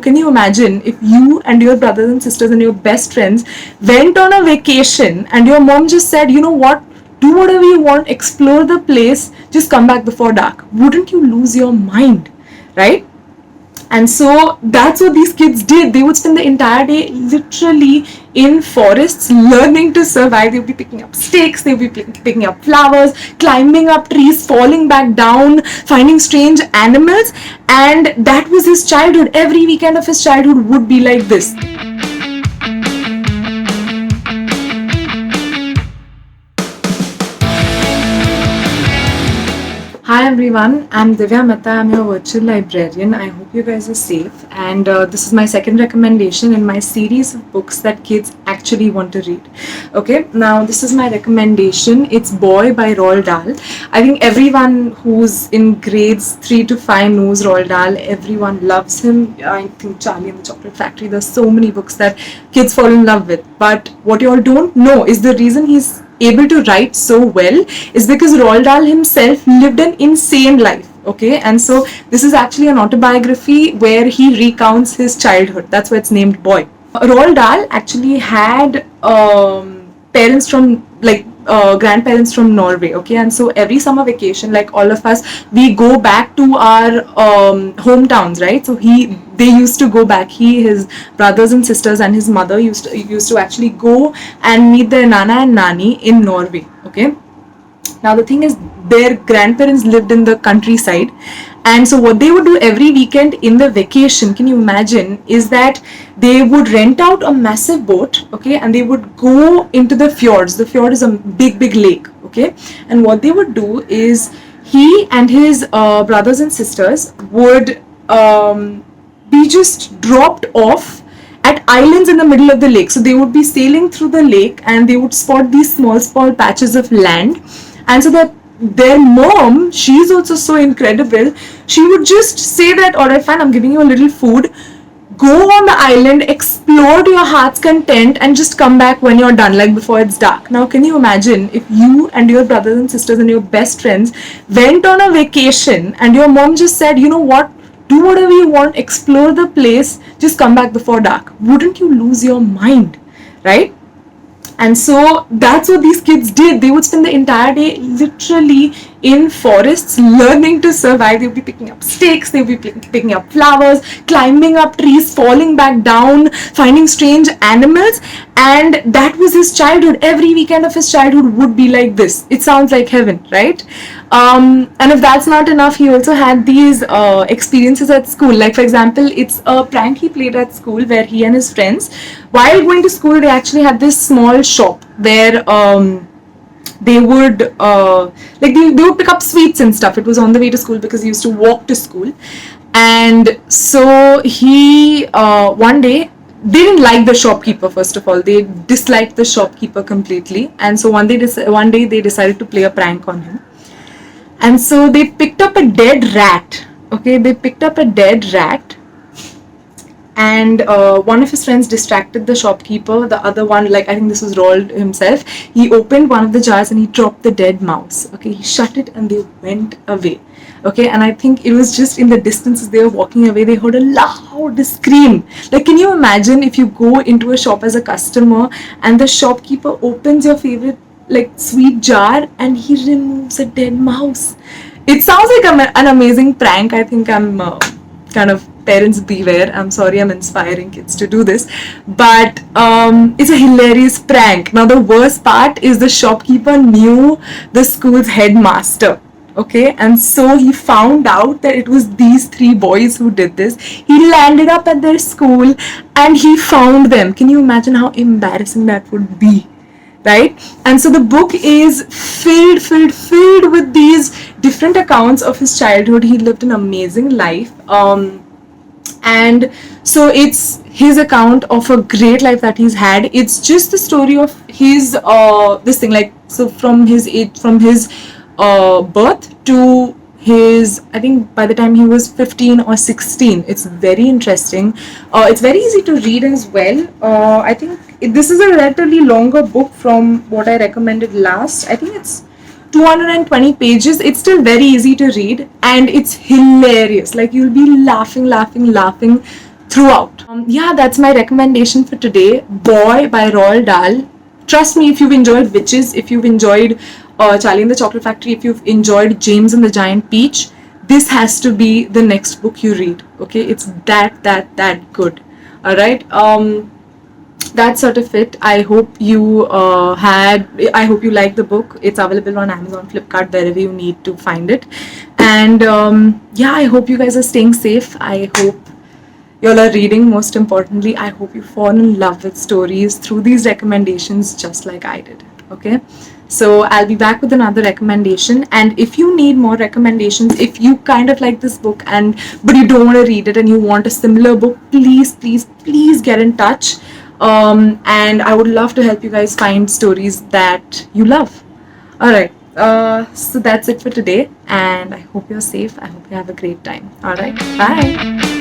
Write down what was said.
Can you imagine if you and your brothers and sisters and your best friends went on a vacation and your mom just said, you know what, do whatever you want, explore the place, just come back before dark? Wouldn't you lose your mind, right? And so that's what these kids did. They would spend the entire day literally in forests learning to survive. They would be picking up sticks, they would be picking up flowers, climbing up trees, falling back down, finding strange animals. And that was his childhood. Every weekend of his childhood would be like this. Hi everyone, I'm Divya Mehta. I'm your virtual librarian. I hope you guys are safe. And this is my second recommendation in my series of books that kids actually want to read. Okay, now this is my recommendation. It's Boy by Roald Dahl. I think everyone who's in grades 3 to 5 knows Roald Dahl. Everyone loves him. I think Charlie and the Chocolate Factory. There's so many books that kids fall in love with. But what you all don't know is the reason he's able to write so well is because Roald Dahl himself lived an insane life. Okay, and so this is actually an autobiography where he recounts his childhood. That's why it's named Boy. Roald Dahl actually had parents from grandparents from Norway. Okay, and so every summer vacation, like all of us, we go back to our hometowns, right? So they used to go back. His brothers and sisters and his mother used to actually go and meet their nana and nani in Norway. Okay, now the thing is, their grandparents lived in the countryside, and so what they would do every weekend in the vacation, can you imagine, is that they would rent out a massive boat, okay, and they would go into the fjords. The fjord is a big lake, okay, and what they would do is he and his brothers and sisters would be just dropped off at islands in the middle of the lake. So they would be sailing through the lake and they would spot these small patches of land, and so that their mom, she's also so incredible, she would just say that, alright fine, I'm giving you a little food, go on the island, explore to your heart's content, and just come back when you're done, like before it's dark. Now can you imagine if you and your brothers and sisters and your best friends went on a vacation and your mom just said, you know what, do whatever you want, explore the place, just come back before dark? Wouldn't you lose your mind, right? And so that's what these kids did. They would spend the entire day literally in forests learning to survive. They would be picking up sticks, they would be picking up flowers, climbing up trees, falling back down, finding strange animals. And that was his childhood. Every weekend of his childhood would be like this. It sounds like heaven, right? And if that's not enough, he also had these experiences at school. Like for example, it's a prank he played at school where he and his friends, while going to school, they actually had this small shop where they would they would pick up sweets and stuff. It was on the way to school because he used to walk to school. And so he one day, they didn't like the shopkeeper. First of all, they disliked the shopkeeper completely, and so one day they decided to play a prank on him. And so they picked up a dead rat. Okay, they picked up a dead rat, and one of his friends distracted the shopkeeper. The other one, like I think this was Roald himself, he opened one of the jars and he dropped the dead mouse. Okay, he shut it and they went away. Okay, and I think it was just in the distance as they were walking away, they heard a loud scream. Like, can you imagine if you go into a shop as a customer and the shopkeeper opens your favorite like sweet jar and he removes a dead mouse? It sounds like an amazing prank. I think I'm kind of parents beware. I'm sorry, I'm inspiring kids to do this, but it's a hilarious prank. Now the worst part is the shopkeeper knew the school's headmaster. Okay, and so he found out that it was these 3 boys who did this. He landed up at their school and he found them. Can you imagine how embarrassing that would be? Right? And so the book is filled with these different accounts of his childhood. He lived an amazing life, and so it's his account of a great life that he's had. It's just the story of his this thing, like, so from his age, from his birth to his, I think by the time he was 15 or 16. It's very interesting. It's very easy to read as well. I think this is a relatively longer book from what I recommended last. I think it's 220 pages. It's still very easy to read and it's hilarious. Like, you'll be laughing throughout. Yeah, that's my recommendation for today. Boy by Roald Dahl. Trust me, if you've enjoyed Witches, if you've enjoyed Charlie and the Chocolate Factory, if you've enjoyed James and the Giant Peach, this has to be the next book you read. Okay, it's that good. All right. That's sort of it. I hope you I hope you like the book. It's available on Amazon, Flipkart, wherever you need to find it. And yeah, I hope you guys are staying safe. I hope y'all are reading. Most importantly, I hope you fall in love with stories through these recommendations just like I did. Okay, so I'll be back with another recommendation, and if you need more recommendations, if you kind of like this book and but you don't want to read it and you want a similar book, please get in touch. And I would love to help you guys find stories that you love. All right, so that's it for today, and I hope you're safe. I hope you have a great time. All right, bye.